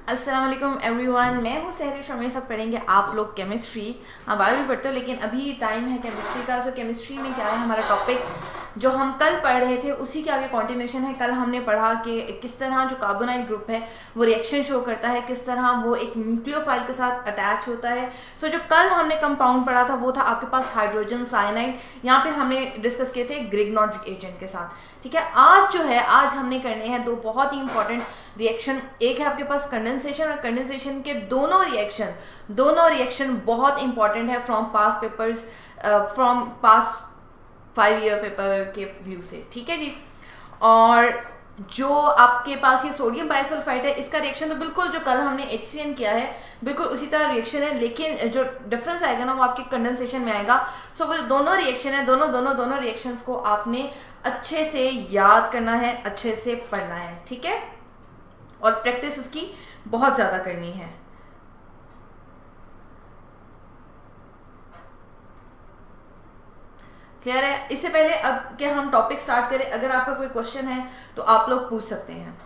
अस्सलाम वालेकुम एवरीवन, मैं हूँ सहरिश और मेरे साथ पढ़ेंगे आप लोग केमिस्ट्री। हाँ, बायो भी पढ़ते हो लेकिन अभी टाइम है केमिस्ट्री का। सो केमिस्ट्री में क्या है, हमारा टॉपिक जो हम कल पढ़ रहे थे उसी के आगे कंटिन्यूशन है। कल हमने पढ़ा कि किस तरह जो कार्बोनाइल ग्रुप है वो रिएक्शन शो करता है, किस तरह वो एक न्यूक्लियोफाइल के साथ अटैच होता है। सो जो कल हमने कंपाउंड पढ़ा था वो था आपके पास हाइड्रोजन साइनाइड। यहाँ पे हमने डिस्कस किए थे ग्रिग्नॉर्ड एजेंट के साथ। ठीक है, आज जो है आज हमने करने हैं दो बहुत ही इंपॉर्टेंट रिएक्शन। एक है आपके पास कंडेंसेशन, और कंडेंसेशन के दोनों रिएक्शन बहुत इंपॉर्टेंट है from pass papers, from pass 5 year paper के व्यू से। ठीक है जी। और जो आपके पास ये सोडियम बाइसल्फाइड है, इसका रिएक्शन तो बिल्कुल जो कल हमने HCN किया है बिल्कुल उसी तरह रिएक्शन है, लेकिन जो डिफरेंस आएगा ना वो आपके कंडेंसेशन में आएगा। सो वो दोनों रिएक्शन है, दोनों रिएक्शंस को आपने अच्छे से याद करना है, अच्छे से पढ़ना है। ठीक है, और प्रैक्टिस उसकी बहुत ज्यादा करनी है। क्लियर है? इससे पहले अब कि हम टॉपिक स्टार्ट करें, अगर आपका कोई क्वेश्चन है तो आप लोग पूछ सकते हैं।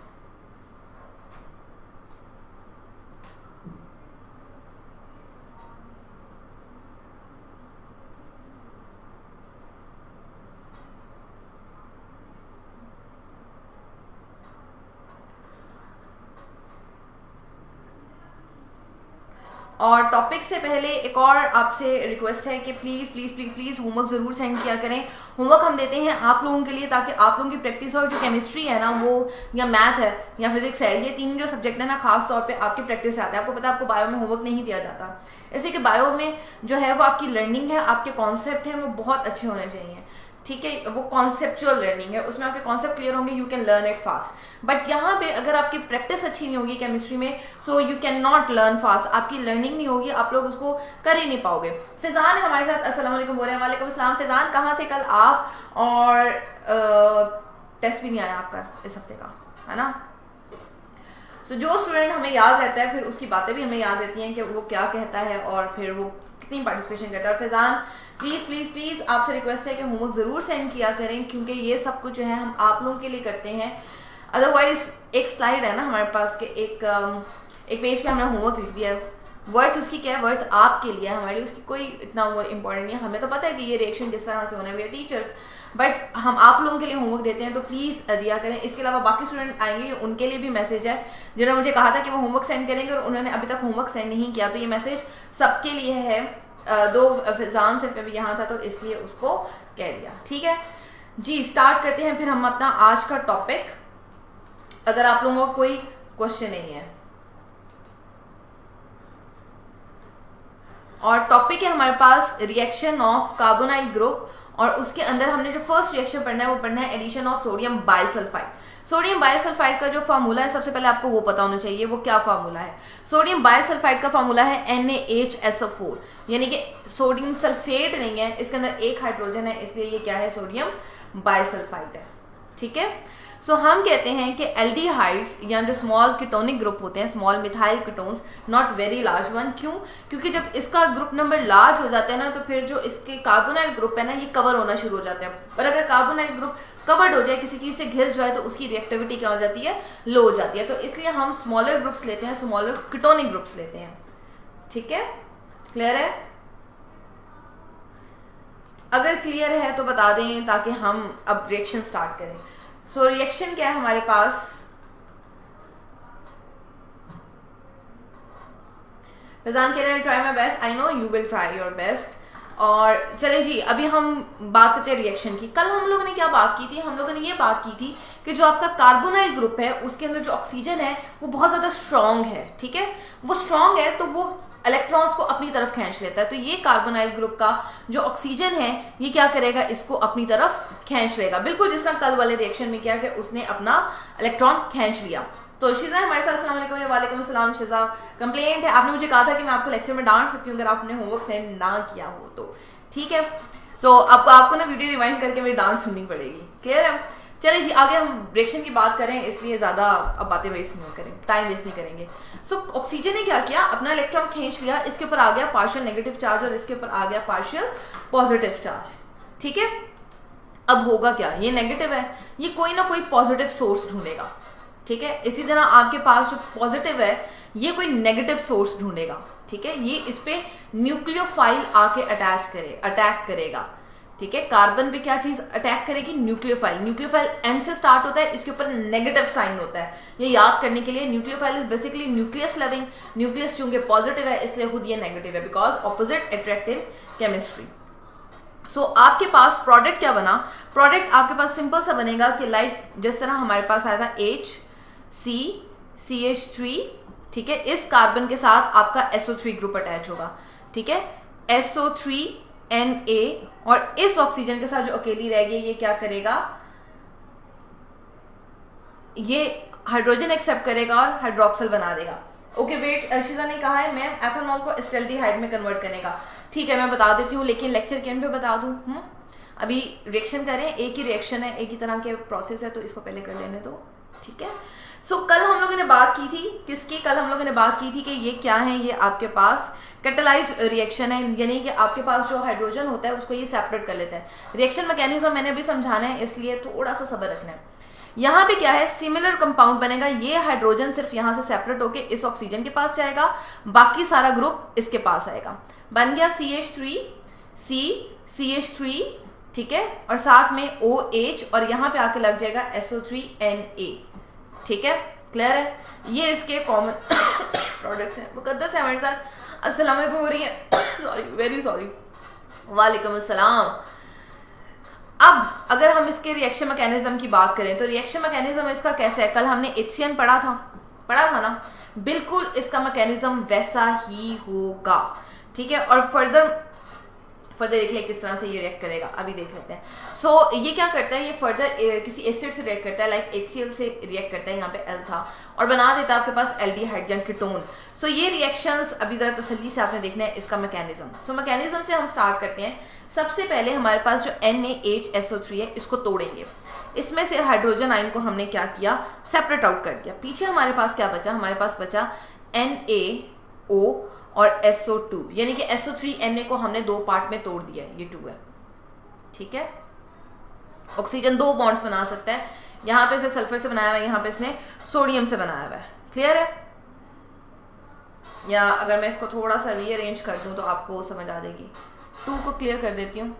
और टॉपिक से पहले एक और आपसे रिक्वेस्ट है कि please please please please homework ज़रूर सेंड किया करें। होमवर्क हम देते हैं आप लोगों के लिए ताकि आप लोगों की प्रैक्टिस हो। जो केमिस्ट्री है ना वो, या मैथ है या फिजिक्स है, ये तीन जो सब्जेक्ट है ना खास तौर पे आपकी प्रैक्टिस से आते हैं। आपको पता है आपको बायो में होमवर्क नहीं दिया जाता, इसलिए कि बायो में जो है वो आपकी लर्निंग है, आपके कॉन्सेप्ट हैं वो बहुत अच्छे होने चाहिए। ठीक है, वो कॉन्सेप्चुअल लर्निंग है, उसमें आपके कॉन्सेप्ट क्लियर होंगे, you can learn it fast. But यहाँ पे अगर आपकी प्रैक्टिस अच्छी नहीं होगी केमिस्ट्री में, so you can not learn fast, आपकी लर्निंग नहीं होगी, आप लोग उसको कर ही नहीं पाओगे। फिजान है हमारे साथ, अस्सलाम वालेकुम बोल रहे हैं। वालेकुम अस्सलाम। फिजान कहाँ थे कल आप? और टेस्ट भी नहीं आया आपका इस हफ्ते का, है ना? सो जो स्टूडेंट हमें याद रहता है फिर उसकी बातें भी हमें याद रहती हैं कि वो क्या कहता है और फिर वो कितनी पार्टिसिपेशन करता है। और फिजान प्लीज़ प्लीज़ प्लीज़ आपसे रिक्वेस्ट है कि होमवर्क ज़रूर सेंड किया करें, क्योंकि ये सब कुछ जो है हम आप लोगों के लिए करते हैं। अदरवाइज एक स्लाइड है ना हमारे पास के एक पेज पे हमने होमवर्क लिख दिया है, वर्थ उसकी क्या है, वर्थ आपके लिए, हमारे लिए उसकी कोई इतना वो इंपॉर्टेंट नहीं है। हमें तो पता है कि ये रिएक्शन किस तरह से होना है, वी आर टीचर्स, बट हम आप लोगों के लिए होमवर्क देते हैं तो प्लीज़ दिया करें। इसके अलावा बाकी स्टूडेंट आएंगे, उनके लिए भी मैसेज है जिन्होंने मुझे कहा था कि वो होमवर्क सेंड करेंगे और उन्होंने अभी तक होमवर्क सेंड नहीं किया, तो ये मैसेज सबके लिए है। दो फिजान सिर्फ अभी यहाँ था तो इसलिए उसको कह दिया। ठीक है जी, स्टार्ट करते हैं फिर हम अपना आज का टॉपिक, अगर आप लोगों को कोई क्वेश्चन नहीं है। और टॉपिक है हमारे पास रिएक्शन ऑफ कार्बोनाइल ग्रुप, और उसके अंदर हमने जो फर्स्ट रिएक्शन पढ़ना है वो पढ़ना है addition of sodium bisulphite. Sodium bisulphite का जो फार्मूला है सबसे पहले आपको वो पता होना चाहिए, वो क्या फार्मूला है। सोडियम बाइसल्फाइड का फार्मूला है NaHSO4, यानी कि सोडियम सल्फेट नहीं है, इसके अंदर एक हाइड्रोजन है, इसलिए ये क्या है, सोडियम बाइसल्फाइड है। ठीक है, सो हम कहते हैं कि एल्डिहाइड्स या जो स्मॉल कीटोनिक ग्रुप होते हैं, small methyl ketones, not very large one. क्यों? क्योंकि जब इसका ग्रुप नंबर लार्ज हो जाता है ना तो फिर जो इसके कार्बोनाइल ग्रुप है ना ये कवर होना शुरू हो जाते हैं। पर अगर कार्बोनाइल ग्रुप कवर्ड हो जाए, किसी चीज से घिर जाए, तो उसकी रिएक्टिविटी क्या हो जाती है, लो हो जाती है। तो इसलिए हम स्मॉलर ग्रुप्स लेते हैं, स्मॉलर कीटोनिक ग्रुप्स लेते हैं। ठीक है, क्लियर है? अगर क्लियर है तो बता दें ताकि हम अब रिएक्शन स्टार्ट करें। सो रिएक्शन क्या है हमारे पास, फैजान कह रहे हैं try my best, I know you will try your best. और चले जी, अभी हम बात करते हैं रिएक्शन की। कल हम लोगों ने क्या बात की थी, हम लोगों ने ये बात की थी कि जो आपका कार्बोनाइल ग्रुप है उसके अंदर जो ऑक्सीजन है वो बहुत ज्यादा स्ट्रांग है। ठीक है, वो स्ट्रांग है तो वो इलेक्ट्रॉन्स को अपनी तरफ खींच लेता है। तो ये कार्बोनाइल ग्रुप का जो ऑक्सीजन है ये क्या करेगा, इसको अपनी तरफ खींच लेगा, बिल्कुल जिस तरह कल वाले रिएक्शन में किया कि उसने अपना इलेक्ट्रॉन खींच लिया। तो शिजा हमारे साथ, अस्सलाम वालेकुम। वालेकुम अस्सलाम। शिजा, कंप्लेंट है, आपने मुझे कहा था कि मैं आपको लेक्चर में डांट सकती हूँ अगर आपने होमवर्क सेंड ना किया हो तो। ठीक है, सो आपको ना वीडियो रिवाइंड करके मेरी डांट सुननी पड़ेगी। क्लियर है? चलिए जी, आगे हम रिएक्शन की बात करें, इसलिए ज्यादा अब बातें वेस्ट नहीं करें, टाइम वेस्ट नहीं करेंगे। सो ऑक्सीजन ने क्या किया, अपना इलेक्ट्रॉन खींच लिया, इसके ऊपर आ गया पार्शियल नेगेटिव चार्ज और इसके ऊपर आ गया पार्शियल पॉजिटिव चार्ज। ठीक है, अब होगा क्या, ये नेगेटिव है, ये कोई ना कोई पॉजिटिव सोर्स ढूंढेगा। ठीक है, इसी तरह आपके पास जो पॉजिटिव है ये कोई नेगेटिव सोर्स ढूंढेगा, ठीक है, ये इस पे न्यूक्लियोफाइल आके अटैक करेगा, ठीक है। कार्बन पे क्या चीज अटैक करेगी? न्यूक्लियोफाइल। न्यूक्लियोफाइल एन से स्टार्ट होता है, इसके ऊपर नेगेटिव साइन होता है, ये याद करने के लिए। Nucleophile is basically nucleus loving, nucleus चूंकि पॉजिटिव है इसलिए खुद ये नेगेटिव है, because opposite attract in chemistry. So आपके पास प्रोडक्ट क्या बना? प्रोडक्ट आपके पास सिंपल सा बनेगा कि लाइक जिस तरह हमारे पास आया था HCCH3, ठीक है, इस कार्बन के साथ आपका SO3 ग्रुप अटैच होगा, ठीक है, SO3Na, और इस ऑक्सीजन के साथ जो अकेली रह गई ये क्या करेगा? ये हाइड्रोजन एक्सेप्ट करेगा और हाइड्रोक्सिल बना देगा। ओके वेट, अर्शिजा ने कहा है मैम एथेनॉल को एसिटाल्डिहाइड में कन्वर्ट करने का। ठीक है, मैं बता देती हूँ, लेकिन लेक्चर के एंड पे बता दूँ। अभी रिएक्शन करें, एक ही रिएक्शन है, एक ही तरह के प्रोसेस है, तो इसको पहले कर लेने दो, ठीक है। सो कल हम लोगों ने बात की थी किसकी? कल हम लोगों ने बात की थी कि ये क्या है, ये आपके पास कैटालाइज्ड रिएक्शन है, यानी कि आपके पास जो हाइड्रोजन होता है उसको ये सेपरेट कर लेता है। रिएक्शन मैकेनिज्म मैंने अभी समझाना है, इसलिए थोड़ा सा सब्र रखना है। यहाँ पे क्या है, सिमिलर कंपाउंड बनेगा, ये हाइड्रोजन सिर्फ यहाँ से सेपरेट होके इस ऑक्सीजन के पास जाएगा, बाकी सारा ग्रुप इसके पास आएगा। बन गया CH3, ठीक है, और साथ में OH, और यहाँ पे आके लग जाएगा SO3Na, ठीक है, क्लियर है। ये इसके कॉमन प्रोडक्ट्स हैं। मुकद्दस है हमारे साथ, अस्सलाम वालेकुम हो रही है, सॉरी, वेरी सॉरी, वालेकुम अस्सलाम। अब अगर हम इसके रिएक्शन मैकेनिज्म की बात करें तो रिएक्शन मैकेनिज्म इसका कैसा है? कल हमने HCN पढ़ा था ना, बिल्कुल इसका मैकेनिज्म वैसा ही होगा, ठीक है। और फर्दर देख ले किस तरह से ये रिएक्ट करेगा, अभी देख लेते हैं। सो ये क्या करता है, ये फर्दर किसी एसिड से रिएक्ट करता है, लाइक HCl से रिएक्ट करता है, यहाँ पे L था, और बना देता है आपके पास एल्डिहाइड या कीटोन। सो ये रिएक्शंस अभी जरा तसल्ली से आपने देखना है इसका मैकेनिज्म। सो मैकेनिज्म से हम स्टार्ट करते हैं। सबसे पहले हमारे पास जो NaHSO3 है इसको तोड़ेंगे, इसमें से हाइड्रोजन आयन को हमने क्या किया, सेपरेट आउट कर दिया। पीछे हमारे पास क्या बचा? हमारे पास बचा NaO और SO2, यानी कि SO3Na को हमने दो पार्ट में तोड़ दिया है, ये 2 है, ठीक है। ऑक्सीजन 2 बॉन्ड्स बना सकता है, यहाँ पे इसे सल्फर से बनाया हुआ है, यहाँ पे इसने सोडियम से बनाया हुआ है, क्लियर है। या अगर मैं इसको थोड़ा सा रीअरेंज कर दूं तो आपको समझ आ जाएगी। 2 को क्लियर कर देती हूँ,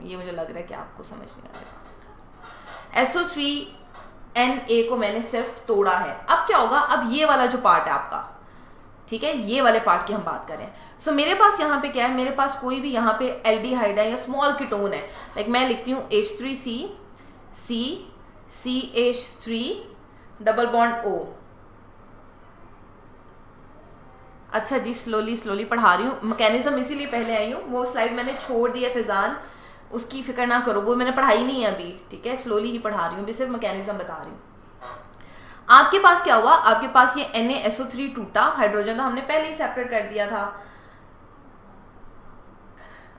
ये मुझे लग रहा है कि आपको समझ नहीं आ रहा। SO3Na को मैंने सिर्फ तोड़ा है। अब क्या होगा, अब ये वाला जो पार्ट है आपका, ठीक है, ये वाले पार्ट की हम बात करें। सो मेरे पास यहाँ पे क्या है, मेरे पास कोई भी यहाँ पे एल्डिहाइड है या स्मॉल कीटोन है, लाइक मैं लिखती हूँ H3CCH3 डबल बॉन्ड O। अच्छा जी, स्लोली पढ़ा रही हूँ, मैकेनिज्म इसीलिए पहले आई हूँ, वो स्लाइड मैंने छोड़ दी है फिजान, उसकी फिक्र ना करो, वो मैंने पढ़ाई नहीं है अभी, ठीक है, स्लोली ही पढ़ा रही हूँ, अभी सिर्फ मैकेनिज्म बता रही हूँ। आपके पास क्या हुआ, आपके पास ये NaSO3 टूटा, हाइड्रोजन तो हमने पहले ही सेपरेट कर दिया था।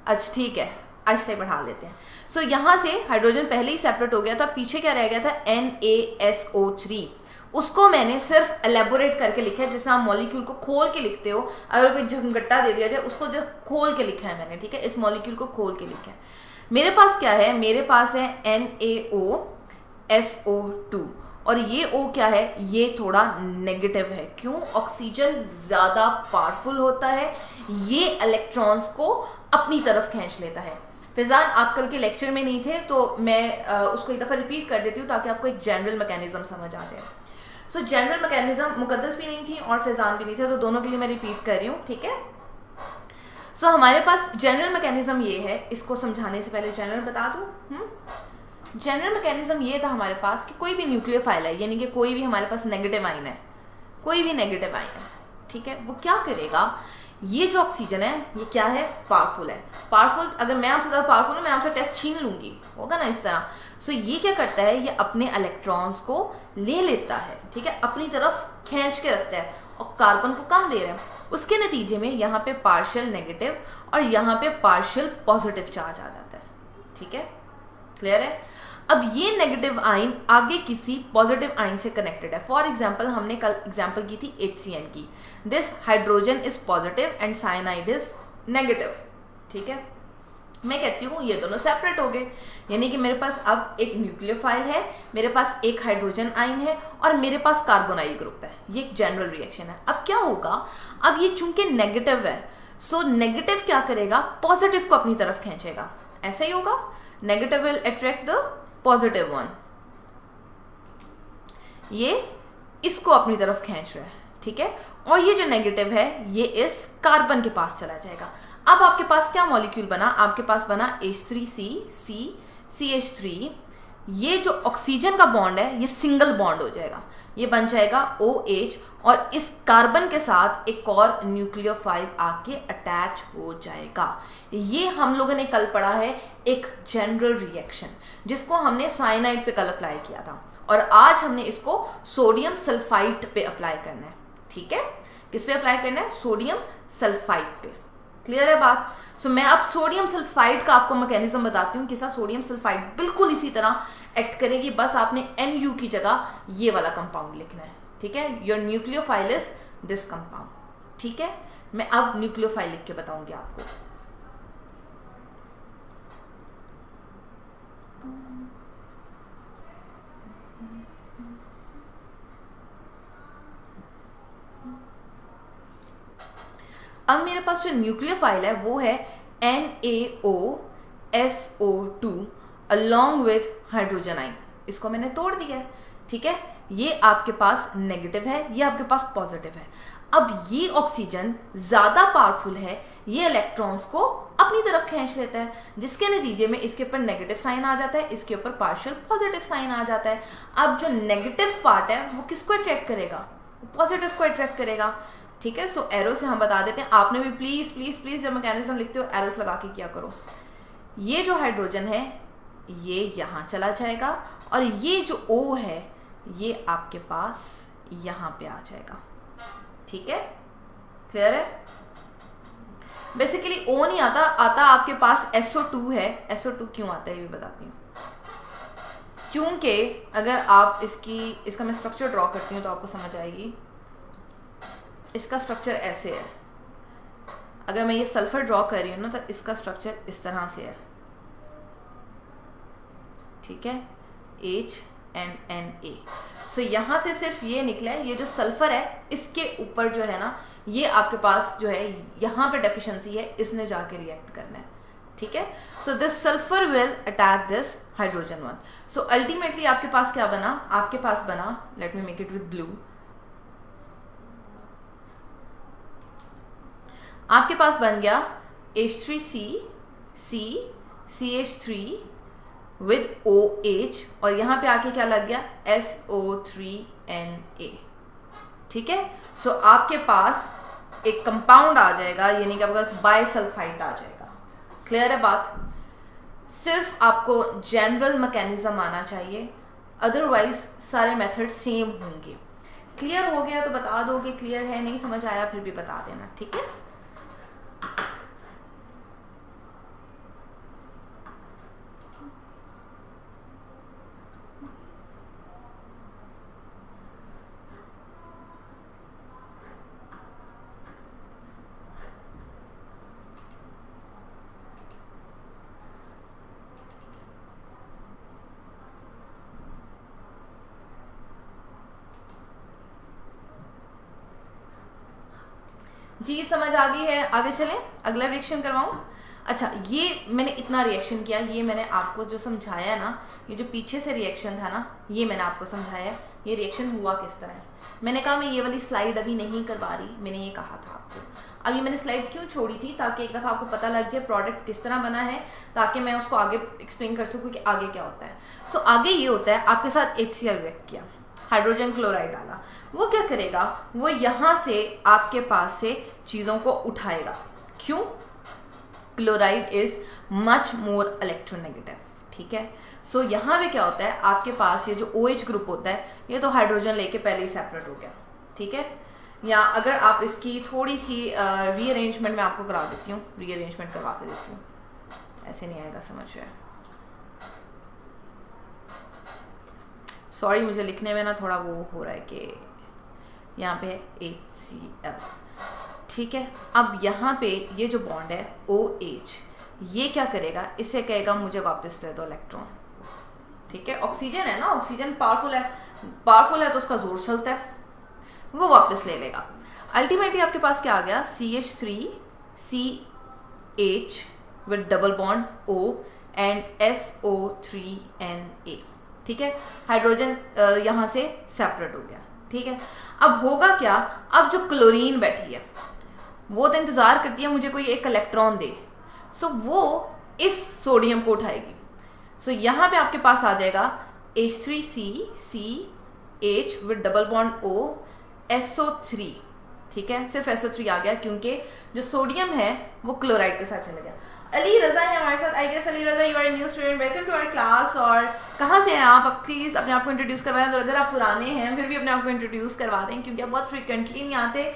अच्छा ठीक है, ऐसे बढ़ा लेते हैं। सो यहां से हाइड्रोजन पहले ही सेपरेट हो गया था, पीछे क्या रह गया था, NaSO3, उसको मैंने सिर्फ एलेबोरेट करके लिखा है, जैसे आप मॉलिक्यूल को खोल के लिखते हो, अगर कोई झंगट्टा दे दिया जाए उसको जो खोल के लिखा है मैंने, ठीक है, इस मॉलिक्यूल को खोल के लिखा है। मेरे पास क्या है, मेरे पास है NaOSO2, और ये O क्या है, ये थोड़ा नेगेटिव है। क्यों? ऑक्सीजन ज्यादा पावरफुल होता है, ये इलेक्ट्रॉन्स को अपनी तरफ खींच लेता है। फिजान आप कल के लेक्चर में नहीं थे तो मैं उसको एक दफा रिपीट कर देती हूँ ताकि आपको एक जनरल मैकेनिज्म समझ आ जाए। सो जनरल मैकेनिज्म, मुकद्दस भी नहीं थी और फिजान भी नहीं थे, तो दोनों के लिए मैं रिपीट कर रही हूँ, ठीक है। सो हमारे पास जनरल मैकेनिज्म ये है, इसको समझाने से पहले जनरल बता दूँ। जनरल मैकेनिज्म ये था हमारे पास कि कोई भी न्यूक्लियोफाइल है, यानी कि कोई भी हमारे पास नेगेटिव आयन है, कोई भी नेगेटिव आयन है, ठीक है, वो क्या करेगा, ये जो ऑक्सीजन है ये क्या है, पावरफुल है। पावरफुल, अगर मैं आपसे ज़्यादा पावरफुल हूँ मैं आपसे टेस्ट छीन लूंगी, होगा ना इस तरह। सो ये क्या करता है, ये अपने इलेक्ट्रॉन्स को ले लेता है, ठीक है, अपनी तरफ खींच के रखता है और कार्बन को कम दे रहा है। उसके नतीजे में यहाँ पे पार्शियल नेगेटिव और यहाँ पे पार्शियल पॉजिटिव चार्ज आ जाता है, ठीक है, क्लियर है। अब ये नेगेटिव आयन आगे किसी पॉजिटिव आयन से कनेक्टेड है। फॉर एग्जाम्पल हमने कल एग्जाम्पल की थी HCN की, this hydrogen is positive and cyanide is negative, ठीक है। मैं कहती हूँ ये दोनों सेपरेट हो गए, यानी कि मेरे पास अब एक न्यूक्लियोफाइल है, मेरे पास एक हाइड्रोजन आयन है और मेरे पास कार्बोनाइल ग्रुप है। ये एक जनरल रिएक्शन है। अब क्या होगा, अब ये चूंकि नेगेटिव है, सो नेगेटिव क्या करेगा, पॉजिटिव को अपनी तरफ खींचेगा। ऐसा ही होगा, negative will attract the positive one, ये इसको अपनी तरफ खींच रहा है, ठीक है। और ये जो नेगेटिव है ये इस कार्बन के पास चला जाएगा। अब आपके पास क्या मॉलिक्यूल बना, आपके पास बना H3C CH3। ये जो ऑक्सीजन का बॉन्ड है ये सिंगल बॉन्ड हो जाएगा, ये बन जाएगा OH और इस कार्बन के साथ एक और न्यूक्लियोफाइल आके अटैच हो जाएगा। ये हम लोगों ने कल पढ़ा है एक जनरल रिएक्शन, जिसको हमने साइनाइड पे कल अप्लाई किया था और आज हमने इसको सोडियम सल्फाइड पे अप्लाई करना है, ठीक है। किस पे अप्लाई करना है, सोडियम सल्फाइड पे। क्लियर है बात। सो मैं अब सोडियम सल्फाइड का आपको मैकेनिज्म बताती हूँ कि सोडियम सल्फाइड बिल्कुल इसी तरह एक्ट करेगी, बस आपने NU की जगह ये वाला कंपाउंड लिखना है, ठीक है। Your nucleophile is this compound, ठीक है। मैं अब न्यूक्लियोफाइल लिख के बताऊंगी आपको। अब मेरे पास जो न्यूक्लियोफाइल है वो है NaOSO2 along with hydrogen ion. इसको मैंने तोड़ दिया है, ठीक है। ये आपके पास नेगेटिव है, ये आपके पास पॉजिटिव है। अब ये ऑक्सीजन ज्यादा पावरफुल है, ये इलेक्ट्रॉन्स को अपनी तरफ खींच लेता है, जिसके नतीजे में इसके ऊपर नेगेटिव साइन आ जाता है, इसके ऊपर पार्शियल पॉजिटिव साइन आ जाता है। अब जो नेगेटिव पार्ट है वो किसको अट्रैक्ट करेगा, पॉजिटिव को अट्रैक्ट करेगा, ठीक है। सो एरो से हम बता देते हैं, आपने भी प्लीज प्लीज प्लीज जब मैकेनिज्म लिखते हो एरोस लगा के किया करो। ये जो हाइड्रोजन है ये यहां चला जाएगा और ये जो O है ये आपके पास यहां पे आ जाएगा, ठीक है। क्लियर है। बेसिकली O नहीं आता, आता आपके पास SO2 है। SO2 क्यों आता है ये भी बताती हूँ, क्योंकि अगर आप इसका मैं स्ट्रक्चर ड्रॉ करती हूँ तो आपको समझ आएगी। इसका स्ट्रक्चर ऐसे है, अगर मैं ये सल्फर ड्रॉ कर रही हूँ ना तो इसका स्ट्रक्चर इस तरह से है, ठीक है, HNNA। सो यहाँ से सिर्फ ये निकला है, ये जो सल्फर है इसके ऊपर जो है ना ये आपके पास जो है यहाँ पे डेफिशिएंसी है, इसने जाके रिएक्ट करना है, ठीक है। So this sulphur will attack this hydrogen one. So ultimately आपके पास क्या बना, आपके पास बना, let me make it with blue, आपके पास बन गया H3C CH3 विद OH और यहां पे आके क्या लग गया SO3Na, ठीक है। सो आपके पास एक कंपाउंड आ जाएगा, यानी कि आपके पास बाइसल्फाइड आ जाएगा। क्लियर है बात। सिर्फ आपको जनरल मैकेनिज्म आना चाहिए, अदरवाइज सारे मेथड सेम होंगे। क्लियर हो गया तो बता दोगे क्लियर है, नहीं समझ आया फिर भी बता देना, ठीक है। जी समझ आ गई है, आगे चलें, अगला रिएक्शन करवाऊं। अच्छा, ये मैंने इतना रिएक्शन किया, ये मैंने आपको जो समझाया है ना, ये जो पीछे से रिएक्शन था ना, ये मैंने आपको समझाया है ये रिएक्शन हुआ किस तरह है। मैंने कहा मैं ये वाली स्लाइड अभी नहीं करवा रही, मैंने ये कहा था आपको। अभी मैंने स्लाइड क्यों छोड़ी थी, ताकि एक दफ़ा आपको पता लग जाए प्रोडक्ट किस तरह बना है, ताकि मैं उसको आगे एक्सप्लेन कर सकूँ कि आगे क्या होता है। सो आगे ये होता है, आपके साथ HCl रिएक्ट किया, हाइड्रोजन क्लोराइड डाला, वो क्या करेगा, वो यहाँ से आपके पास से चीज़ों को उठाएगा। क्यों? Chloride is much more electronegative, ठीक है। सो यहाँ पे क्या होता है, आपके पास ये जो OH ग्रुप होता है, ये तो हाइड्रोजन लेके पहले ही सेपरेट हो गया, ठीक है। या अगर आप इसकी थोड़ी सी रीअरेंजमेंट में आपको करा देती हूँ, रीअरेंजमेंट करवा के देती हूँ, ऐसे नहीं आएगा समझ में। सॉरी, मुझे लिखने में ना थोड़ा वो हो रहा है कि यहाँ पे HCl, ठीक है। अब यहाँ पे ये जो बॉन्ड है OH, ये क्या करेगा, इसे कहेगा मुझे वापस दे दो इलेक्ट्रॉन। ठीक है, ऑक्सीजन है ना, ऑक्सीजन पावरफुल है तो उसका जोर चलता है, वो वापस ले लेगा। अल्टीमेटली आपके पास क्या आ गया, CH3CH with double bond O and SO3Na। ठीक है, हाइड्रोजन यहाँ से सेपरेट हो गया। ठीक है, अब होगा क्या, अब जो क्लोरीन बैठी है वो तो इंतजार करती है मुझे कोई एक इलेक्ट्रॉन दे, सो वो इस सोडियम को उठाएगी। सो यहाँ पे आपके पास आ जाएगा H3CCH with double bond O SO3। ठीक है, सिर्फ SO3 आ गया क्योंकि जो सोडियम है वो क्लोराइड के साथ चला गया। अली रजा है हमारे साथ। I guess Ali Raza you are a new student, welcome to our class. और कहाँ से हैं आप प्लीज़ अपने आप को इंट्रोड्यूस करवाएं। तो अगर आप पुराने हैं फिर भी अपने आप को इंट्रोड्यूस करवा दें क्योंकि आप बहुत फ्रिक्वेंटली नहीं आते।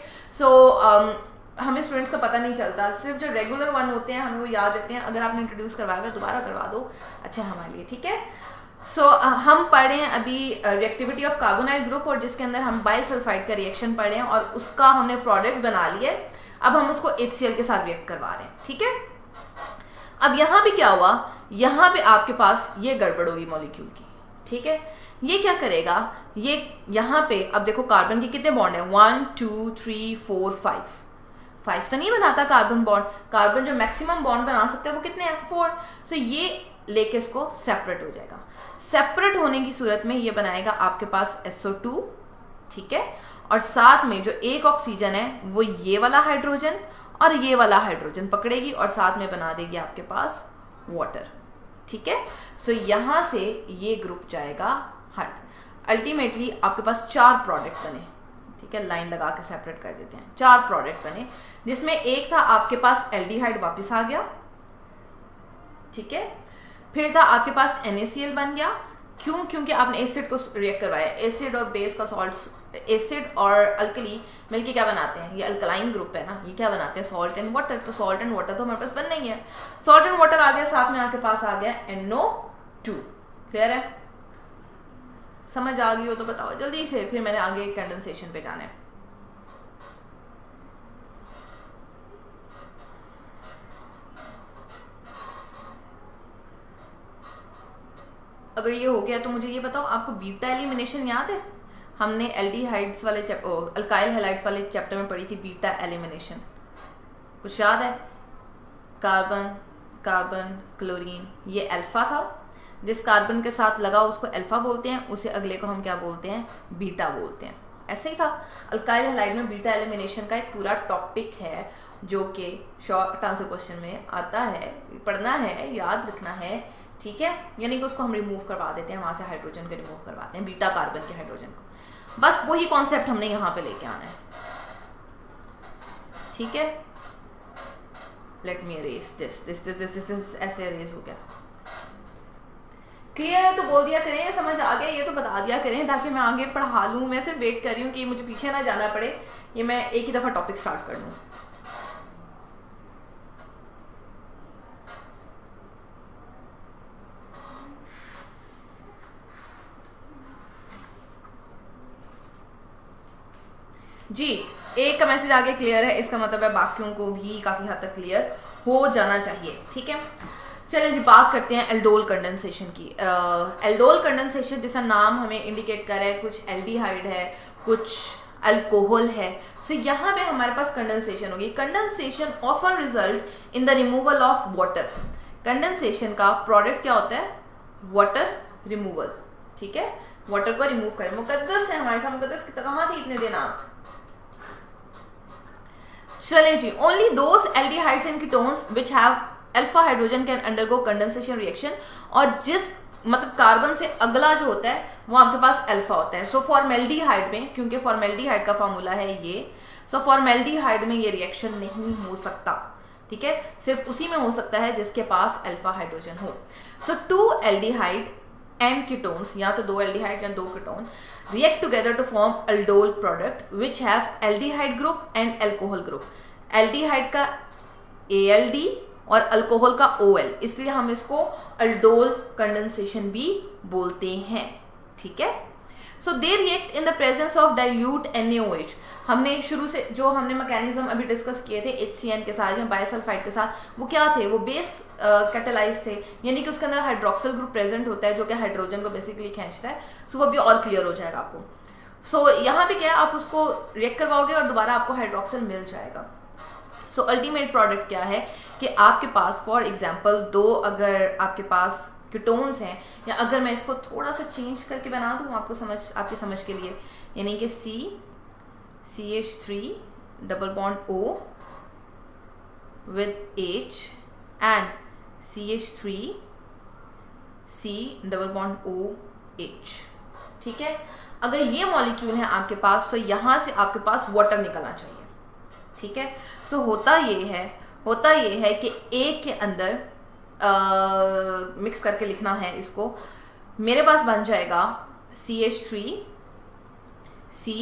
हमें स्टूडेंट्स का पता नहीं चलता, सिर्फ जो रेगुलर वन होते हैं हमें वो याद रहते हैं। अगर आपने इंट्रोड्यूस करवाया हुआ दोबारा करवा दो, अच्छा हमारे लिए। ठीक है, हम पढ़ रहे हैं अभी रिएक्टिविटी ऑफ कार्बोनाइल ग्रुप, और जिसके अंदर हम बाइसल्फाइड का रिएक्शन पढ़ रहे हैं और उसका हमने प्रोडक्ट बना लिया। अब हम उसको HCl के साथ रिएक्ट करवा रहे हैं। ठीक है, अब यहाँ पे क्या हुआ, यहाँ पे आपके पास ये गड़बड़ होगी मॉलिक्यूल की। ठीक है, ये क्या करेगा, ये यहाँ पे अब देखो कार्बन के कितने बॉन्ड है, 1 2 3 4 5 तो नहीं बनाता कार्बन बॉन्ड। कार्बन जो मैक्सिमम बॉन्ड बना सकते हैं वो कितने हैं, 4। सो ये लेके इसको सेपरेट हो जाएगा। सेपरेट होने की सूरत में ये बनाएगा आपके पास SO2। ठीक है, और साथ में जो एक ऑक्सीजन है वो ये वाला हाइड्रोजन और ये वाला हाइड्रोजन पकड़ेगी और साथ में बना देगी आपके पास वाटर। ठीक है, सो यहाँ से ये ग्रुप जाएगा हट। अल्टीमेटली आपके पास 4 प्रोडक्ट बने। ठीक है, लाइन लगा के सेपरेट कर देते हैं। 4 प्रोडक्ट बने जिसमें एक था आपके पास एल्डिहाइड वापस आ गया। ठीक है, फिर था आपके पास NaCl बन गया। क्यों, क्योंकि आपने एसिड को रिएक्ट करवाया। एसिड और बेस का सॉल्ट, एसिड और अल्कली मिलके क्या बनाते हैं, ये अल्कलाइन ग्रुप है ना, ये क्या बनाते हैं, सॉल्ट एंड वाटर। तो सॉल्ट एंड वाटर तो हमारे पास बनना ही है। सॉल्ट एंड वाटर आ गया, साथ में आपके पास आ गया NO2। क्लियर है, समझ आ गई हो तो बताओ जल्दी से, फिर मैंने आगे कंडेंसेशन पे जाना है। अगर ये हो गया तो मुझे ये बताओ, आपको बीटा एलिमिनेशन याद है? हमने एल्डिहाइड्स वाले अल्काइल हैलाइड्स वाले चैप्टर में पढ़ी थी बीटा एलिमिनेशन, कुछ याद है? कार्बन कार्बन क्लोरीन, ये अल्फा था। जिस कार्बन के साथ लगा उसको अल्फा बोलते हैं, उसे अगले को हम क्या बोलते हैं, बीटा बोलते हैं। ऐसे ही था अल्काइल हैलाइड में बीटा एलिमिनेशन का एक पूरा टॉपिक है जो कि शॉर्ट आंसर क्वेश्चन में आता है, पढ़ना है, याद रखना है। ठीक है, यानी कि उसको हम रिमूव करवा देते हैं, वहां से हाइड्रोजन को रिमूव करवाते हैं, बीटा कार्बन के हाइड्रोजन को। बस वही कॉन्सेप्ट हमने यहाँ पे लेके आना है। ठीक है, लेट मी अरेज दिस ऐसे अरेज हो गया। क्लियर है तो बोल दिया करें, समझ आ गया ये तो बता दिया करें ताकि मैं आगे पढ़ा लूँ। मैं सिर्फ वेट कर रही हूँ कि मुझे पीछे ना जाना पड़े, ये मैं एक ही दफा टॉपिक स्टार्ट कर लूँ। जी, एक का मैसेज आगे क्लियर है, इसका मतलब है बाकियों को भी काफी हद तक क्लियर हो जाना चाहिए। ठीक है, चलिए जी बात करते हैं एल्डोल कंडेंसेशन की। एल्डोल कंडेंसेशन जैसा नाम हमें इंडिकेट कर रहा है, कुछ एल्डिहाइड है, कुछ अल्कोहल है। सो यहाँ पे हमारे पास कंडेंसेशन होगी। Condensation often result in the removal of water. Condensation का प्रोडक्ट क्या होता है, वाटर रिमूवल। ठीक है, वाटर को रिमूव करें। मुकद्दस है हमारे साथ, मुकद्दस कहाँ थी इतने दिन आप? चलें जी, only those aldehydes and ketones which have alpha hydrogen can undergo condensation reaction. और जिस मतलब कार्बन से अगला जो होता है वो आपके पास अल्फा होता है। सो फॉर्मेल्डिहाइड में, क्योंकि फॉर्मेल्डिहाइड का फॉर्मूला है ये, सो फॉर्मेल्डिहाइड में ये रिएक्शन नहीं हो सकता। ठीक है, सिर्फ उसी में हो सकता है जिसके पास अल्फा हाइड्रोजन हो। सो 2 एल्डिहाइड एंड कीटोन्स, या तो 2 एल्डिहाइड या 2 ketone, react together to form aldol product which have aldehyde group and alcohol group. Aldehyde का ALD और अल्कोहल का OL, इसलिए हम इसको अल्डोल कंडेंसेशन भी बोलते हैं। ठीक है, so they react in the presence of dilute NaOH। हमने शुरू से जो हमने मैकेनिज्म अभी डिस्कस किए थे HCN के साथ या बायोसल्फाइड के साथ, वो क्या थे, वो बेस कैटेलाइज थे, यानी कि उसके अंदर हाइड्रोक्सिल ग्रुप प्रेजेंट होता है जो कि हाइड्रोजन को बेसिकली खींचता है। सो वो भी और क्लियर हो जाएगा आपको। सो यहाँ पे क्या है, आप उसको रिएक्ट करवाओगे और दोबारा आपको हाइड्रोक्सिल मिल जाएगा। सो अल्टीमेट प्रोडक्ट क्या है कि आपके पास फॉर एग्जांपल दो अगर आपके पास कीटोन्स हैं, या अगर मैं इसको थोड़ा सा चेंज करके बना दूँ आपको आपकी समझ के लिए, यानी कि CH3 double bond O with H and CH3 C double bond OH, ठीक है। अगर ये मॉलिक्यूल है आपके पास तो यहाँ से आपके पास वाटर निकलना चाहिए, ठीक है। सो होता ये है कि एक के अंदर मिक्स करके लिखना है इसको, मेरे पास बन जाएगा CH3 C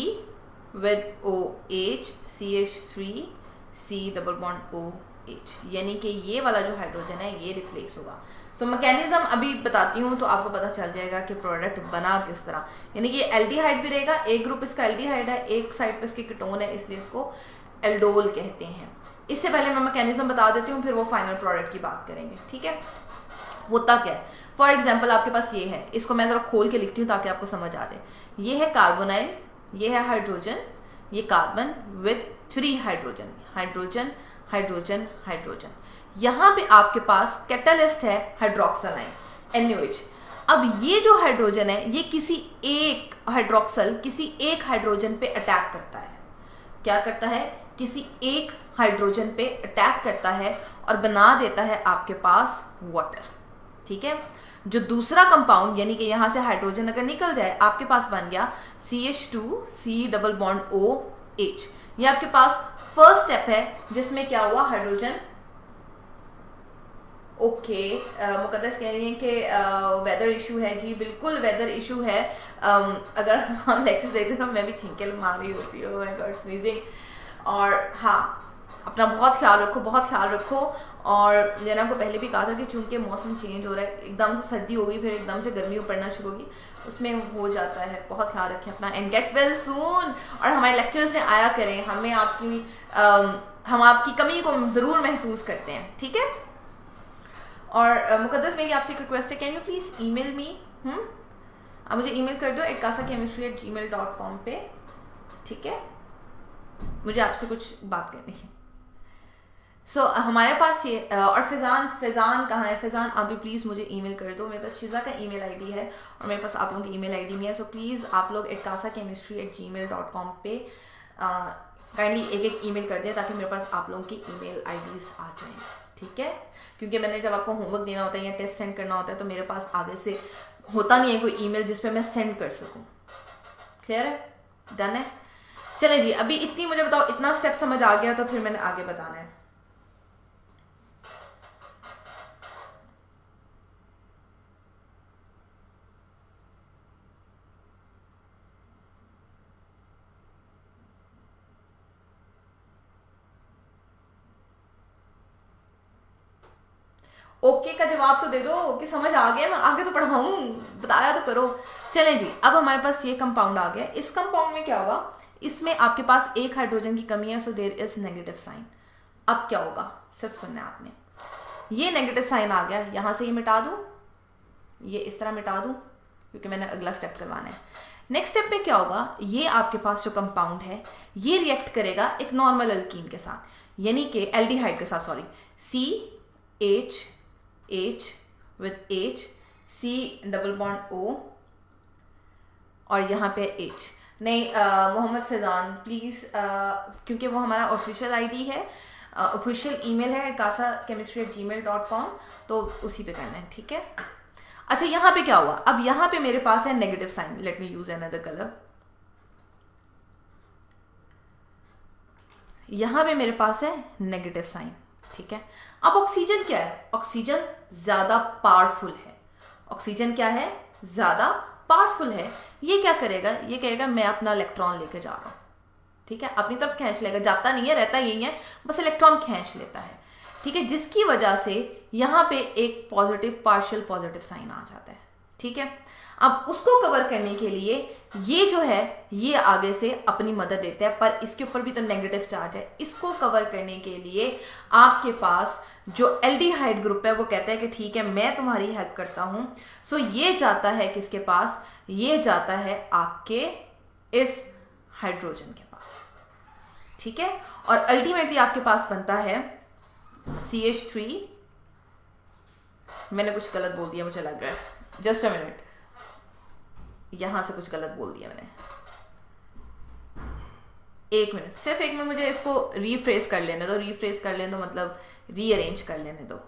with OH CH3 C double bond OH, यानी कि ये वाला जो हाइड्रोजन है ये रिप्लेस होगा। सो मैकेनिज्म अभी बताती हूँ तो आपको पता चल जाएगा कि प्रोडक्ट बना किस तरह, यानी कि एल्डिहाइड भी रहेगा, एक ग्रुप इसका एल्डिहाइड है, एक साइड पे इसकी कीटोन है, इसलिए इसको एल्डोल कहते हैं। इससे पहले मैं मैकेनिज्म बता देती हूँ, फिर वो फाइनल प्रोडक्ट की बात करेंगे, ठीक है। होता क्या है, फॉर एग्जाम्पल आपके पास ये है, इसको मैं जरा खोल के लिखती हूँ ताकि आपको समझ आ जाए। ये है कार्बोनाइल, ये है हाइड्रोजन, ये carbon with 3 hydrogen, hydrogen hydrogen hydrogen. यहाँ पे आपके पास कैटलिस्ट है हाइड्रोक्सिलाइन NaOH। अब ये जो हाइड्रोजन है ये किसी एक हाइड्रोजन पे अटैक करता है। क्या करता है, किसी एक हाइड्रोजन पे अटैक करता है और बना देता है आपके पास वाटर, ठीक है। जो दूसरा कंपाउंड यानी कि यहाँ से हाइड्रोजन अगर निकल जाए आपके पास बन गया CH2 C double bond OH। ये आपके पास फर्स्ट स्टेप है जिसमें क्या हुआ, हाइड्रोजन ओके। मुकद्दस कह रही हैं कि वेदर इशू है, जी बिल्कुल वेदर इशू है। अगर हम लेक्चर देखते तो मैं भी छींके मार रही होती हूँ, माय गॉड स्नीजिंग। और हाँ, अपना बहुत ख्याल रखो। और मैंने आपको पहले भी कहा था कि चूंकि मौसम चेंज हो रहा है, एकदम से सर्दी होगी फिर एकदम से गर्मी पड़ना शुरू होगी, उसमें हो जाता है। बहुत ख्याल रखें अपना एंड गेट वेल सून। और हमारे लेक्चर्स में आया करें, हम आपकी कमी को ज़रूर महसूस करते हैं, ठीक है। और मुकद्दस मेरी आपसे एक रिक्वेस्ट है, can you please email me, आप मुझे ईमेल कर दो @casachemistry@gmail.com पे, ठीक है। मुझे आपसे कुछ बात करनी है। सो हमारे पास ये और फैज़ान कहाँ है, फैज़ान आप भी प्लीज़ मुझे ईमेल कर दो। मेरे पास शिज़ा का ईमेल आईडी है और मेरे पास आप लोगों की ईमेल आईडी नहीं है। सो प्लीज़ आप लोग @casachemistry@gmail.com पे काइंडली एक ईमेल कर दें ताकि मेरे पास आप लोगों की ईमेल आईडीज़ आ जाएं, ठीक है। क्योंकि मैंने जब आपको होमवर्क देना होता है या टेस्ट सेंड करना होता है तो मेरे पास आगे से होता नहीं है कोई ईमेल जिस पे मैं सेंड कर सकूं। क्लियर है, डन है। चले जी, अभी इतनी मुझे बताओ, इतना स्टेप समझ आ गया तो फिर मैंने आगे बताना है। ओके का जवाब तो दे दो कि समझ आ गया, मैं आगे तो पढ़ाऊँ, बताया तो करो। चलें जी, अब हमारे पास ये कंपाउंड आ गया। इस कंपाउंड में क्या हुआ, इसमें आपके पास एक हाइड्रोजन की कमी है, so there is negative sign. अब क्या होगा, सिर्फ सुनना है आपने, ये नेगेटिव साइन आ गया, यहाँ से ये मिटा दूँ, ये इस तरह मिटा दूँ क्योंकि मैंने अगला स्टेप करवाना है। नेक्स्ट स्टेप में क्या होगा, ये आपके पास जो कंपाउंड है ये रिएक्ट करेगा एक नॉर्मल अल्कीन के साथ, यानी कि एल्डिहाइड के साथ, sorry, CH with H, C double bond O और यहाँ पे H नहीं। मोहम्मद फैज़ान प्लीज़, क्योंकि वो हमारा ऑफिशियल आईडी है, ऑफिशियल ईमेल है casachemistry@gmail.com, तो उसी पे करना है, ठीक है। अच्छा, यहाँ पे क्या हुआ, अब यहाँ पे मेरे पास है negative sign. Let me use another colour. यहाँ पे मेरे पास है नेगेटिव साइन, ठीक है। अब ऑक्सीजन क्या है, ऑक्सीजन ज्यादा पावरफुल है। ऑक्सीजन क्या है, ज्यादा पावरफुल है। ये क्या करेगा, ये कहेगा मैं अपना इलेक्ट्रॉन लेके जा रहा हूं, ठीक है, अपनी तरफ खींच लेगा, जाता नहीं है, रहता यही है, बस इलेक्ट्रॉन खींच लेता है, ठीक है, जिसकी वजह से यहाँ पे एक पॉजिटिव, पार्शियल पॉजिटिव साइन आ जाता है, ठीक है। अब उसको कवर करने के लिए ये जो है ये आगे से अपनी मदद देता है, पर इसके ऊपर भी तो नेगेटिव चार्ज है। इसको कवर करने के लिए आपके पास जो एल्डिहाइड ग्रुप है वो कहता है कि ठीक है मैं तुम्हारी हेल्प करता हूं। सो ये जाता है किसके पास, ये जाता है आपके इस हाइड्रोजन के पास, ठीक है। और अल्टीमेटली आपके पास बनता है CH3, मैंने कुछ गलत बोल दिया मुझे लग रहा है, जस्ट अ मिनट, यहां से कुछ गलत बोल दिया मैंने, एक मिनट, सिर्फ एक मिनट, मुझे इसको रीफ्रेज कर लेने दो, रीफ्रेज कर लेने दो मतलब रीअरेंज कर लेने दो।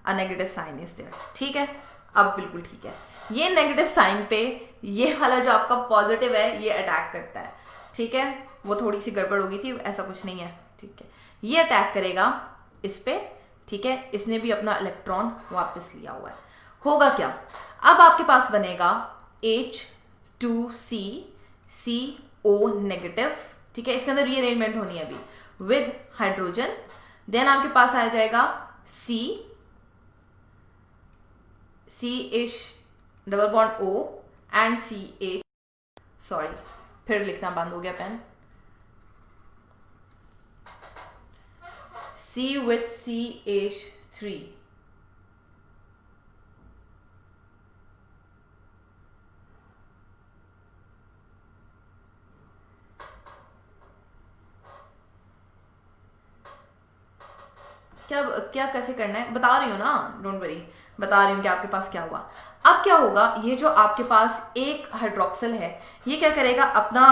A negative sign is there, ठीक है, अब बिल्कुल ठीक है। ये नेगेटिव साइन पे ये वाला जो आपका पॉजिटिव है ये अटैक करता है, ठीक है। वो थोड़ी सी गड़बड़ हो गई थी, ऐसा कुछ नहीं है, ठीक है। ये अटैक करेगा इस पे, ठीक है। इसने भी अपना इलेक्ट्रॉन वापस लिया हुआ है। होगा क्या, अब आपके पास बनेगा H2C CO नेगेटिव, ठीक है। इसके अंदर रीअरेंजमेंट होनी है अभी विद हाइड्रोजन। देन आपके पास आ जाएगा CH double bond O and CH, sorry फिर लिखना बंद हो गया पेन, C with CH3, क्या कैसे करना है बता रही हूँ ना, डोंट वरी, बता रही हूँ कि आपके पास क्या हुआ। अब क्या होगा, ये जो आपके पास एक हाइड्रोक्सिल है ये क्या करेगा, अपना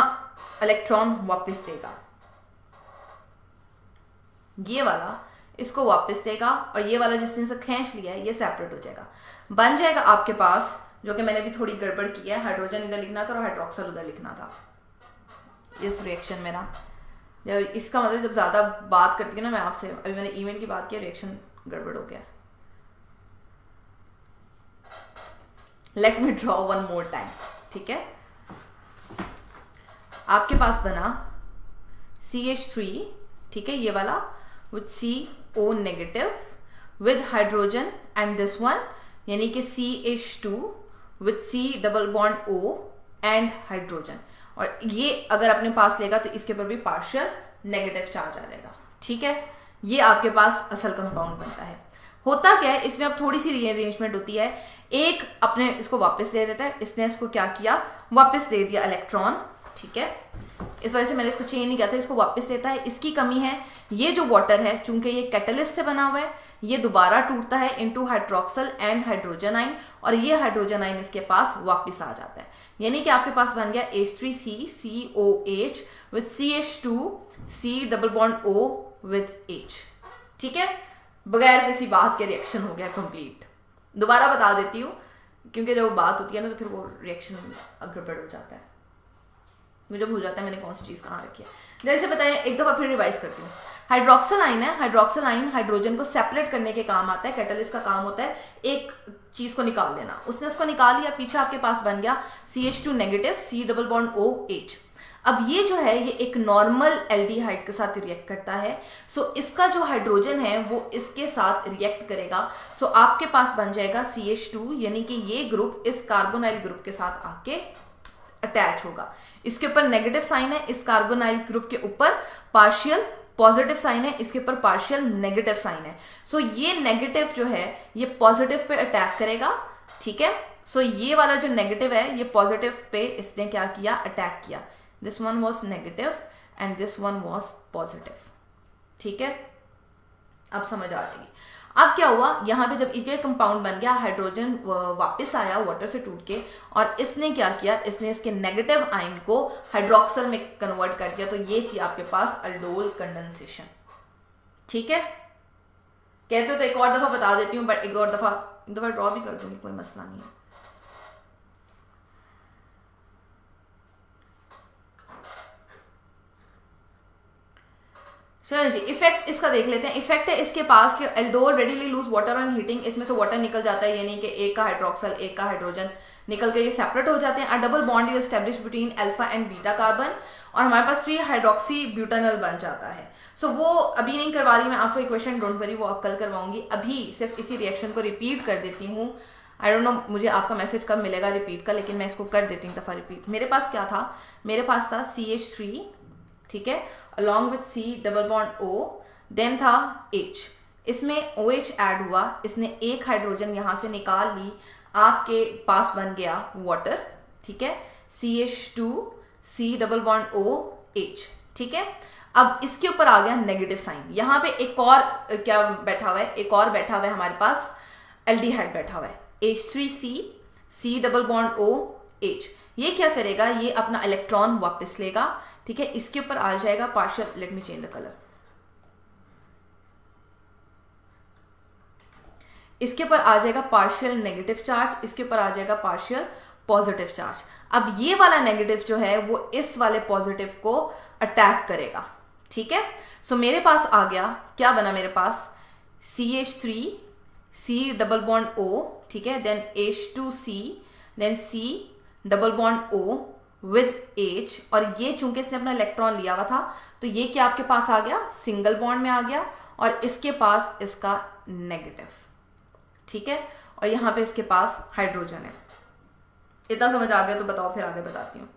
इलेक्ट्रॉन वापस देगा, ये वाला इसको वापस देगा, और ये वाला जिसने से खींच लिया है ये सेपरेट हो जाएगा, बन जाएगा आपके पास, जो कि मैंने भी थोड़ी गड़बड़ की है, हाइड्रोजन इधर लिखना था और हाइड्रोक्सिल उधर लिखना था इस रिएक्शन में ना। जब इसका मतलब जब ज्यादा बात करती है ना मैं आपसे, अभी मैंने ईमेल की बात की, रिएक्शन गड़बड़ हो गया। Let me draw one more time, ठीक है। आपके पास बना CH3, ठीक है, ये वाला with CO negative with hydrogen and this one, यानी कि CH2 with C double bond O and hydrogen. और ये अगर अपने पास लेगा तो इसके ऊपर भी पार्शियल नेगेटिव चार्ज आ जाएगा, ठीक है। ये आपके पास असल कंपाउंड बनता है। होता क्या है इसमें, अब थोड़ी सी रीअरेंजमेंट होती है, एक अपने इसको वापस दे देता है, इसने इसको क्या किया वापस दे दिया इलेक्ट्रॉन, ठीक है। इस वजह से मैंने इसको चेंज नहीं किया था, इसको वापस देता है। इसकी कमी है, ये जो वाटर है चूंकि ये कैटलिस्ट से बना हुआ है, ये दोबारा टूटता है इनटू हाइड्रोक्सिल एंड हाइड्रोजन आइन, और ये हाइड्रोजन आइन इसके पास वापस आ जाता है, यानी कि आपके पास बन गया H3C COH with CH2 C double bond O with H, ठीक है। बगैर किसी बात के रिएक्शन हो गया कंप्लीट। दोबारा बता देती हूँ क्योंकि जब बात होती है ना तो फिर वो रिएक्शन गड़बड़ हो जाता है, मुझे भूल जाता है मैंने कौन सी चीज कहाँ रखी है। जैसे बताएं, एक दफा फिर रिवाइज करती हूँ। हाइड्रोक्सिल आइन है, हाइड्रोक्सिल आइन हाइड्रोजन को सेपरेट करने के काम आता है, कैटलिस्ट का काम होता है एक चीज को निकाल लेना। उसने उसको निकाल लिया, पीछे आपके पास बन गया CH2 negative C double bond OH। अब ये जो है ये एक नॉर्मल एल्डिहाइड के साथ रिएक्ट करता है, सो इसका जो हाइड्रोजन है वो इसके साथ रिएक्ट करेगा, सो आपके पास बन जाएगा CH2, यानी कि ये ग्रुप इस कार्बोनाइल ग्रुप के साथ आके अटैच होगा। इसके ऊपर नेगेटिव साइन है, इस कार्बोनाइल ग्रुप के ऊपर पार्शियल पॉजिटिव साइन है, इसके ऊपर पार्शियल नेगेटिव साइन है। सो ये नेगेटिव जो है ये पॉजिटिव पे अटैक करेगा, ठीक है। सो ये वाला जो नेगेटिव है ये पॉजिटिव पे इसने क्या किया, अटैक किया। This one was negative and this one was positive, ठीक है। अब समझ आ जाएगी। अब क्या हुआ, यहाँ पे जब ये कंपाउंड बन गया, हाइड्रोजन वापस आया वाटर से टूट के, और इसने क्या किया, इसने इसके नेगेटिव आयन को हाइड्रोक्सिल में कन्वर्ट कर दिया। तो ये थी आपके पास अल्डोल कंडेंसेशन, ठीक है। कहते हो तो एक और दफा बता देती हूँ, बट एक दफा ड्रॉ भी कर दूंगी, कोई मसला नहीं है। चलो जी, इफेक्ट इसका देख लेते हैं। इफेक्ट है इसके पास कि aldol readily loose water on heating, इसमें से वाटर निकल जाता है, यानी कि एक का हाइड्रोक्सिल एक का हाइड्रोजन निकल के ये सेपरेट हो जाते हैं। अ double bond is establish between alpha and beta carbon, और हमारे पास 3 हाइड्रोक्सी ब्यूटानल बन जाता है। सो वो अभी नहीं करवा रही मैं आपको इक्वेशन, डोंट वरी, वो कल करवाऊंगी। अभी सिर्फ इसी रिएक्शन को रिपीट कर देती हूँ। आई डोंट नो मुझे आपका मैसेज कब मिलेगा रिपीट का, लेकिन मैं इसको कर देती हूँ दफ़ा रिपीट। मेरे पास क्या था, मेरे पास था CH3, ठीक है, along with C double bond O, then था H, इसमें OH ऐड हुआ, इसने एक हाइड्रोजन यहाँ से निकाल ली, आपके पास बन गया वाटर, ठीक है, CH2 C double bond O H, ठीक है। अब इसके ऊपर आ गया नेगेटिव साइन, यहाँ पे एक और क्या बैठा हुआ है, एक और बैठा हुआ है हमारे पास एल्डिहाइड बैठा हुआ है, H3C C double bond O H। ये क्या करेगा, ये अपना इलेक्ट्रॉन वापस लेगा, ठीक है, इसके ऊपर आ जाएगा partial, let me change the colour, इसके ऊपर आ जाएगा पार्शियल नेगेटिव चार्ज, इसके ऊपर आ जाएगा पार्शियल पॉजिटिव चार्ज। अब ये वाला नेगेटिव जो है वो इस वाले पॉजिटिव को अटैक करेगा, ठीक है। सो मेरे पास आ गया, क्या बना मेरे पास, CH3 C double bond O, ठीक है, then H2C, then C double bond O with H, और ये चूंकि इसने अपना इलेक्ट्रॉन लिया हुआ था तो ये क्या आपके पास आ गया, सिंगल बॉन्ड में आ गया, और इसके पास इसका नेगेटिव, ठीक है, और यहां पे इसके पास हाइड्रोजन है। इतना समझ आ गया तो बताओ, फिर आगे बताती हूँ।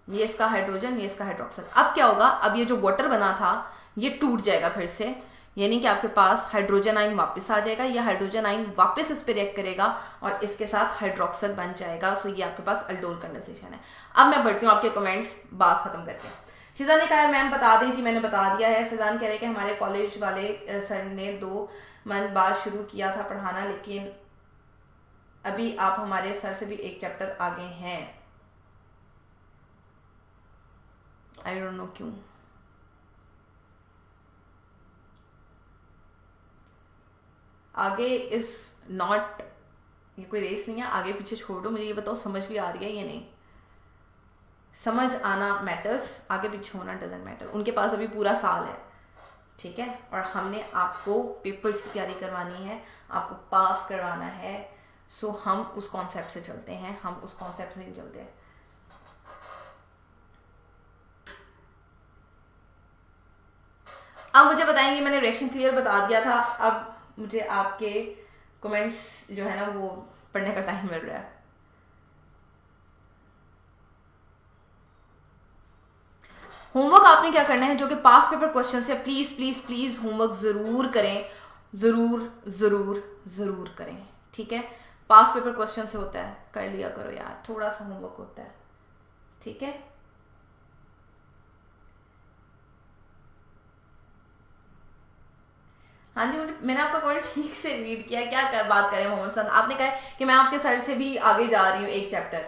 ये इसका हाइड्रोजन, ये इसका हाइड्रोक्साइड। अब क्या होगा, अब ये जो वाटर बना था ये टूट जाएगा फिर से, यानी कि आपके पास हाइड्रोजन आइन वापस आ जाएगा, या हाइड्रोजन आइन वापस इस पे रिएक्ट करेगा और इसके साथ हाइड्रोक्साइड बन जाएगा। सो ये आपके पास अल्डोल कंडेंसेशन है। अब मैं बढ़ती हूँ आपके कमेंट्स बात खत्म करके। शिजा ने कहा मैम बता दें, जी मैंने बता दिया है। फिजान कह रहे हैं कि हमारे कॉलेज वाले सर ने 2 मंथ बाद शुरू किया था पढ़ाना, लेकिन अभी आप हमारे सर से भी एक चैप्टर आगे हैं, आई डोंट नो क्यों। आगे इज नॉट, ये कोई रेस नहीं है, आगे पीछे छोड़ दो, मुझे ये बताओ समझ भी आ रही है या नहीं। समझ आना मैटर्स, आगे पीछे होना डजंट मैटर। उनके पास अभी पूरा साल है, ठीक है, और हमने आपको पेपर्स की तैयारी करवानी है, आपको पास करवाना है। सो हम उस कॉन्सेप्ट से चलते हैं, हम उस कॉन्सेप्ट से नहीं चलते हैं। अब मुझे बताएंगे, मैंने रिएक्शन क्लियर बता दिया था, अब मुझे आपके कमेंट्स जो है ना वो पढ़ने का टाइम मिल रहा है। होमवर्क आपने क्या करना है, जो कि पास्ट पेपर क्वेश्चन से, प्लीज प्लीज प्लीज होमवर्क जरूर करें, जरूर जरूर जरूर करें, ठीक है। पास्ट पेपर क्वेश्चन से होता है, कर लिया करो यार, थोड़ा सा होमवर्क होता है, ठीक है। हाँ जी, मैंने आपका कमेंट ठीक से रीड किया। क्या बात करें मोहम्मद सन, आपने कहा कि मैं आपके सर से भी आगे जा रही हूँ, एक चैप्टर,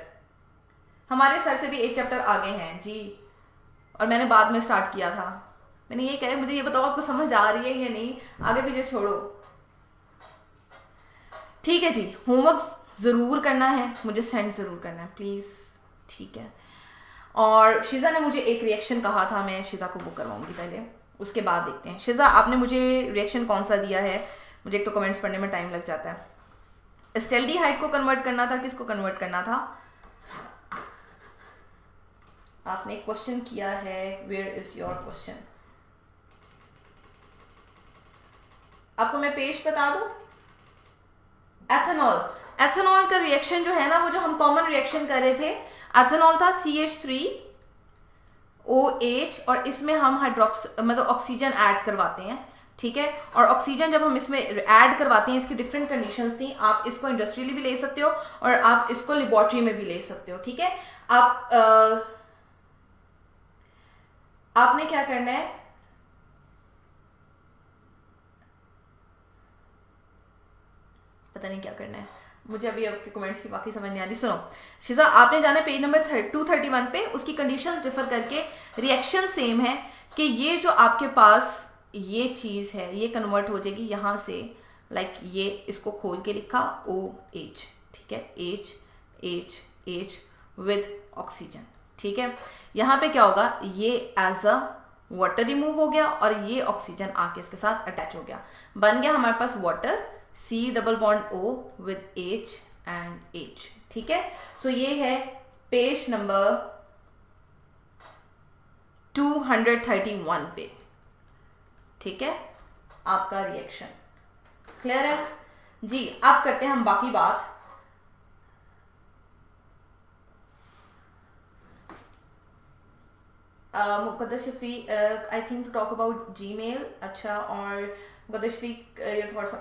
हमारे सर से भी एक चैप्टर आगे हैं जी, और मैंने बाद में स्टार्ट किया था। मैंने ये कहा, मुझे ये बताओ आपको समझ आ रही है या नहीं, आगे पीछे छोड़ो, ठीक है जी। होमवर्क जरूर करना है, मुझे सेंड जरूर करना है प्लीज, ठीक है। और शिजा ने मुझे एक रिएक्शन कहा था, मैं शिजा को बुक करवाऊंगी पहले, उसके बाद देखते हैं। शिजा आपने मुझे रिएक्शन कौन सा दिया है, मुझे एक तो कमेंट्स पढ़ने में टाइम लग जाता है। एस्टेल्डिहाइड को कन्वर्ट करना था, किसको कन्वर्ट करना था, आपने एक क्वेश्चन किया है, वेयर इज योर क्वेश्चन। आपको मैं पेज बता दूं, एथेनॉल, एथेनॉल का रिएक्शन जो है ना, वो जो हम कॉमन रिएक्शन कर रहे थे, एथेनॉल था CH3OH, और इसमें हम मतलब ऑक्सीजन ऐड करवाते हैं, ठीक है। और ऑक्सीजन जब हम इसमें ऐड करवाते हैं, इसकी डिफरेंट कंडीशंस थी। आप इसको इंडस्ट्रियली भी ले सकते हो और आप इसको लेबोरेटरी में भी ले सकते हो, ठीक है। आपने क्या करना है, पता नहीं क्या करना है मुझे, अभी आपके कमेंट्स की बाकी समझ नहीं आ रही। सुनो शिजा, आपने जाना पेज नंबर 231 पे, उसकी कंडीशंस डिफर करके रिएक्शन सेम है कि ये जो आपके पास ये चीज है ये कन्वर्ट हो जाएगी यहां से, लाइक ये इसको खोल के लिखा OH, ठीक है, H विद ऑक्सीजन, ठीक है। यहाँ पे क्या होगा, ये एज अ वाटर रिमूव हो गया और ये ऑक्सीजन आके इसके साथ अटैच हो गया, बन गया हमारे पास water, C double bond O with H and H, ठीक है। सो ये है पेज नंबर 231 पे, ठीक है, आपका रिएक्शन। क्लियर है जी। अब करते हैं हम बाकी बात। Muqaddas Shafiq, I think to talk about Gmail. अच्छा, और मुकद्दस शफीक ये थोड़ा सा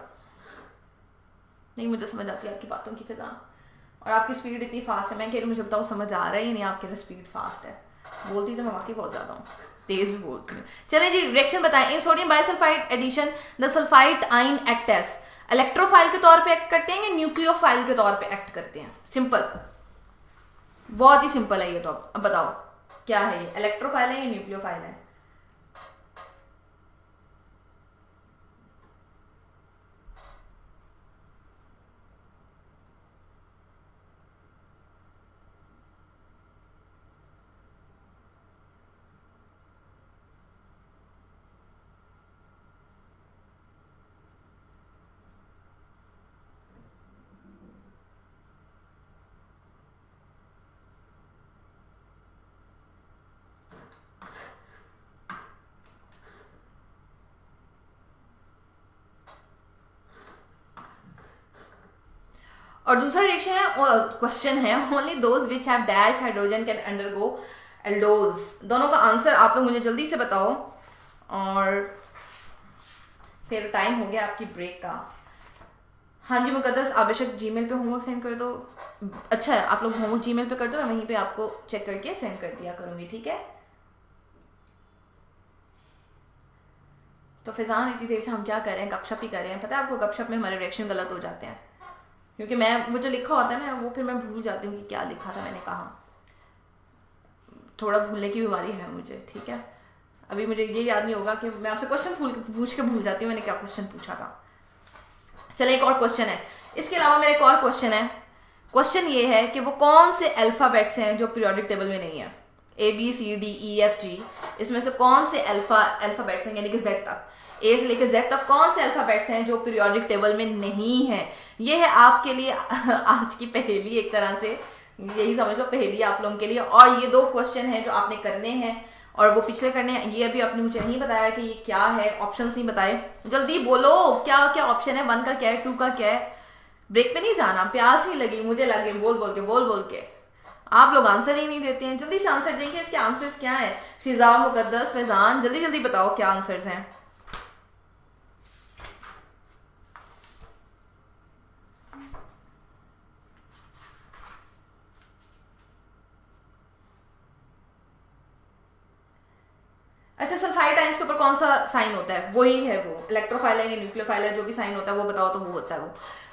नहीं, मुझे समझ आती है आपकी बातों की फिजा, और आपकी स्पीड इतनी फास्ट है। मैं कह रही हूँ मुझे बताओ समझ आ रहा है या नहीं, आपके स्पीड फास्ट है। बोलती तो मैं वाकई बहुत ज़्यादा हूँ, तेज भी बोलती हूँ। चलिए जी, रिएक्शन बताएं। In sodium bisulphide addition the sulphide ion act as electrophile के तौर पे एक्ट करते हैं या न्यूक्लियोफाइल के तौर पे एक्ट करते हैं? सिंपल, बहुत ही सिंपल है ये तो। अब बताओ क्या है ये, इलेक्ट्रोफाइल है या न्यूक्लियोफाइल है? और दूसरा रिएक्शन है, क्वेश्चन है, only those which have dash hydrogen can undergo aldols. दोनों का आंसर आप लोग मुझे जल्दी से बताओ, और फिर टाइम हो गया आपकी ब्रेक का। हाँ जी मुकद्दस, आप बेशक जीमेल पे होमवर्क सेंड कर दो। अच्छा है, आप लोग होमवर्क जीमेल पे कर दो, मैं वहीं पे आपको चेक करके सेंड कर दिया करूँगी, ठीक है? तो फिजान इतनी देर से हम क्या कर रहे हैं, गपशप ही कर रहे हैं। पता है आपको, गपशप में हमारे रिएक्शन गलत हो जाते हैं, क्योंकि मैं वो जो लिखा होता है ना, वो फिर मैं भूल जाती हूँ कि क्या लिखा था मैंने कहा। थोड़ा भूलने की बीमारी है मुझे, ठीक है? अभी मुझे ये याद नहीं होगा कि मैं आपसे क्वेश्चन पूछ के भूल जाती हूँ मैंने क्या क्वेश्चन पूछा था। चलिए एक और क्वेश्चन है, इसके अलावा मेरा एक और क्वेश्चन है। क्वेश्चन ये है कि वो कौन से अल्फाबेट्स हैं जो पीरियोडिक टेबल में नहीं है? ABCDEFG, इसमें से कौन से अल्फाबेट्स हैं, यानी कि Z तक, A से लेकर Z तक कौन से अल्फाबेट्स हैं जो पीरियोडिक टेबल में नहीं है? ये है आपके लिए आज की पहेली, एक तरह से यही समझ लो पहेली आप लोगों के लिए। और ये 2 क्वेश्चन हैं जो आपने करने हैं, और वो पिछले करने हैं। ये अभी आपने मुझे नहीं बताया कि ये क्या है, ऑप्शंस नहीं बताए। जल्दी बोलो क्या क्या ऑप्शन है, 1 का क्या है, 2 का क्या है? ब्रेक पे नहीं जाना, प्यास नहीं लगी, मुझे लगे बोल बोल के। आप लोग आंसर ही नहीं देते हैं, जल्दी से आंसर देंगे। इसके आंसर्स क्या है? शिजा, मुकद्दस, फैजान, जल्दी जल्दी बताओ क्या आंसर्स हैं। अच्छा, सल्फाइड आयंस के ऊपर कौन सा साइन होता है? वही है वो, इलेक्ट्रोफाइल है या न्यूक्लियोफाइल है, जो भी साइन होता है वो बताओ तो वो होता है वो।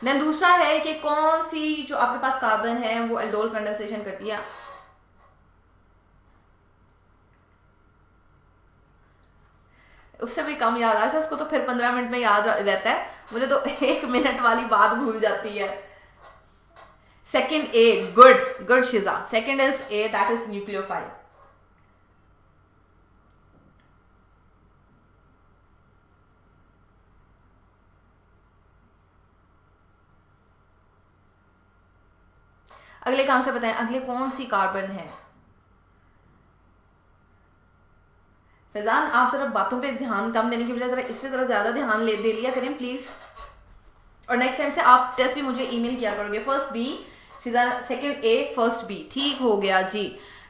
देन दूसरा है कि कौन सी जो आपके पास कार्बन है वो एल्डोल कंडेंसेशन करती है? उससे भी कम याद आ, उसको तो फिर 15 मिनट में याद रहता है, मुझे तो 1 मिनट वाली बात भूल जाती है। Second A, good शिजा, second is A, that is nucleophile. अगले का आंसर बताएं, अगले कौन सी कार्बन है? फैजान आप जरा बातों पे ध्यान कम देने की बजाय जरा इस पे जरा ज्यादा ध्यान दे लिया करें प्लीज। और नेक्स्ट टाइम से आप टेस्ट भी मुझे ईमेल किया करोगे। First B, शिजा, second A, first B। ठीक हो गया जी,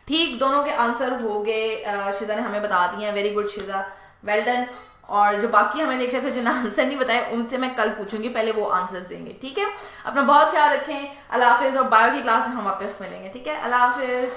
ठीक, दोनों के आंसर हो गए। शिजा ने हमें बता दिए हैं, वेरी गुड शिजा, वेल डन। और जो बाकी हमें देख रहे थे जिन्हें आंसर नहीं बताए, उनसे मैं कल पूछूंगी, पहले वो आंसर्स देंगे, ठीक है? अपना बहुत ख्याल रखें, अल्लाह हाफिज। और बायो की क्लास में हम वापस मिलेंगे, ठीक है? अल्लाह हाफिज।